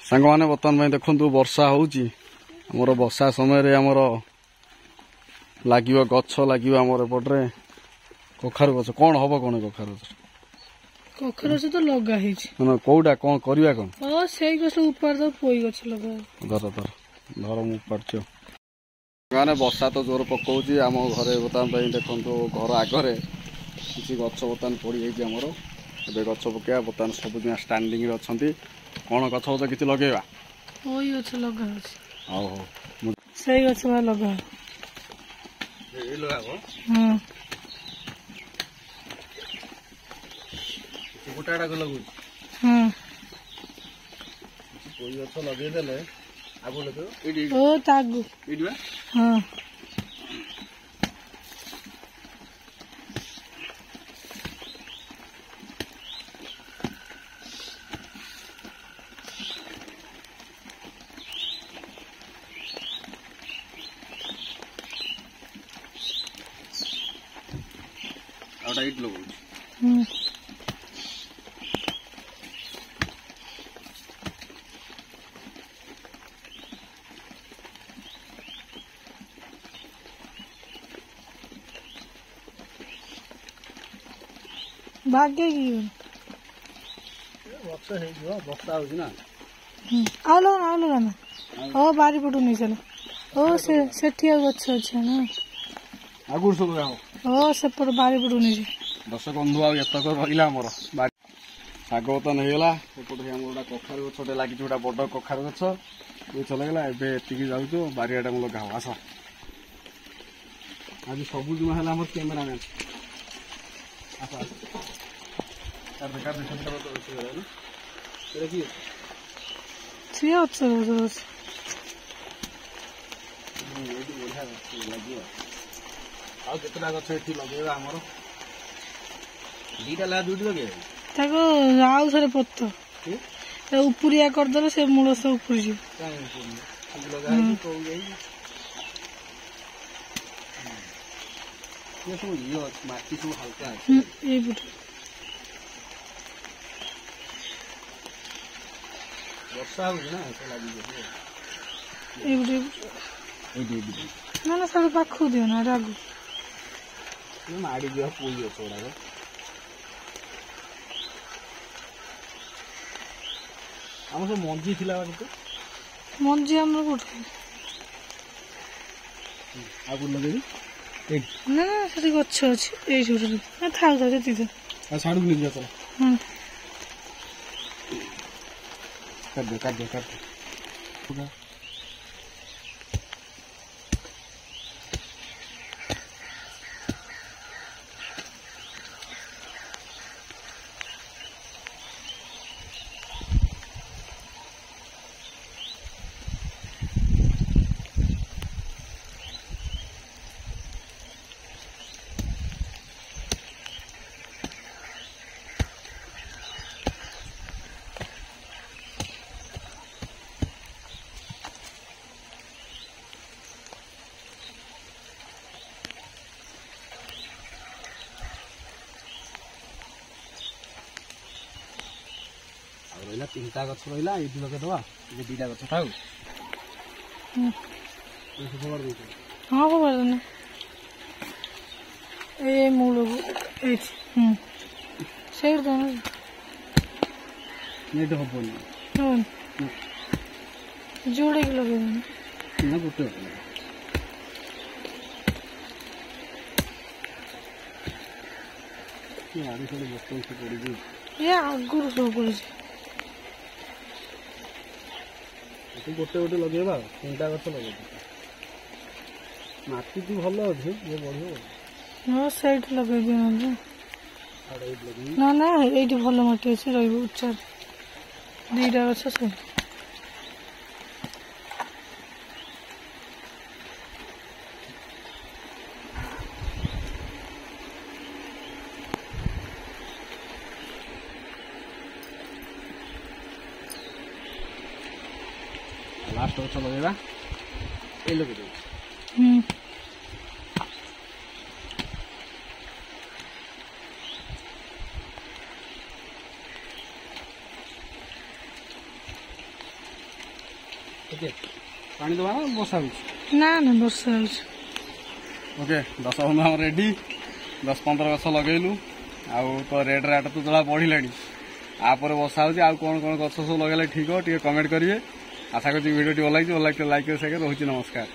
सांग मैंने बर्तमान देखु वर्षा होमर वर्षा समय आमर लगे गछ लगे आमर एपटे कखारु गछ कौन हम कौन कखारु गछ कखारु गछ तो लगा मैंने कौटा कौन करवा कौन से गछ ऊपर तो पोई गछ लगा धर धर धर मु पार्छ मैंने वर्षा तो जोर पकाउछ आम घरे बर्तमान देखो घर आगे किसी गछ बर्तमान पड़ जामर ए गछ पकड़ा बर्तमान सब स्टांडिंग अच्छा कौन गछ गछ किसी लगेगा गछ लगा हौ से गछ लगा गोटा को लगू कोई गछ लगेदेले आगु लगे ओ तागु हाँ आउट लगू भाग्य की वर्षा होना आलो ना ओ बारी पटू नहीं चलो ओ से गछ अच्छे ना आगुर सब ओ सेपट बारी पटू नहीं दर्शक बंधु आतक रहा मोर शाग बर्तन होगा एपटे आम गोटा कखारु गछटे लगी गोटा बड़ कखारु गछ ये चलगला एति जाऊ बारियाटा मुझे लगा आस आज सबुजुमा है आम कैमेरामैन केतटा गछ ये लगे आमर दीटा लगा दुटी लगे आउ थे पत्त उपरिया करदे से मूल सब उपरी माटी सब हल्का वर्षा ना ना सब पाखु दियो ना आगु माड़ी दिया पोई गछ गुड़ाक आम सब मंजी थी मंजी आम कोठे आगु लगे ना ना से गछ अच्छे ये था साड़ू नहीं जा चल कर दे रहा 3टा गछ रहा ये लगेदवा ये 2टा गछ थाउ हाँ खबर देना ए मूल शेर देना नहीं तो हबनी जोड़े के लगे ना गोटे ये आगे से बस्तन से पड़ी ये आगुर सब पड़ी गोटे गोटे लगेगा 3टा गछ लगे माटी भी भल अच्छे ये बढ़िया हाँ सैड लगे ना ना ये भल माटी अच्छे रही 2टा गछ से लास्ट गछ लगेगा ये लगे ओके पानी दबा ना बसा ना ना वर्षा होଉଛି। ओके 10 बंधु हम रेडी 10-15 गछ लगेलु आउ तो रेट राट तो जला बढ़िलानी आपर बसा होची आ कोन कोन गछ सब लगेले ठीक हो टिके कमेंट करिए आशा करछि वीडियो टी भल लाइक सेके रहुछि नमस्कार।